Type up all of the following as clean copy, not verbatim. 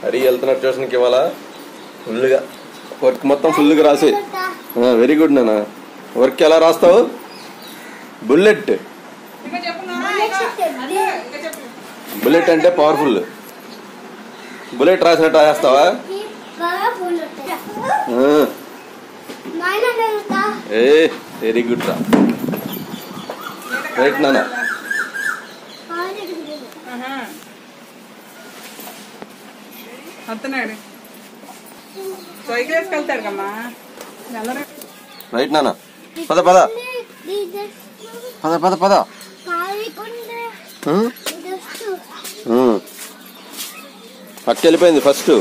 హరి వెళ్తున్నారు ట్యూషన్కి ఇవాళ ఫుల్గా వర్క్ మొత్తం ఫుల్గా రాసి. వెరీ గుడ్ నాన్న. వర్క్ ఎలా రాస్తావు? బుల్లెట్. బుల్లెట్ అంటే పవర్ఫుల్. బుల్లెట్ రాసినట్టు రాస్తావా? వెరీ గుడ్ రా. రైట్ నాన్న. రైట్ నాన్న. పద పద పద పద పద. అక్క వెళ్ళిపోయింది ఫస్ట్.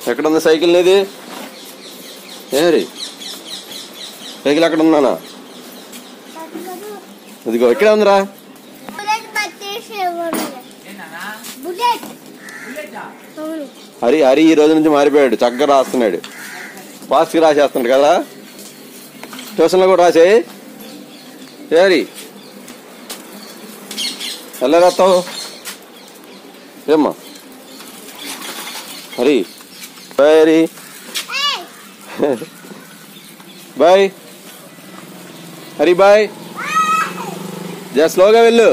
ఎక్కడ ఉంది సైకిల్ నీది? ఏరి సైకిల్ అక్కడ ఉన్నానా? ఇదిగో ఇక్కడే ఉందిరా. హరి హరి ఈ రోజు నుంచి మారిపోయాడు. చక్కగా రాస్తున్నాడు. ఫాస్ట్గా రాసేస్తున్నాడు కదా. ట్యూషన్లో కూడా రాసేయి. హరి ఎలా రాస్తావు? ఏమ్మా Hari? Bye Hari. Bye Hari. Bye. జర స్లోగా వెళ్ళు.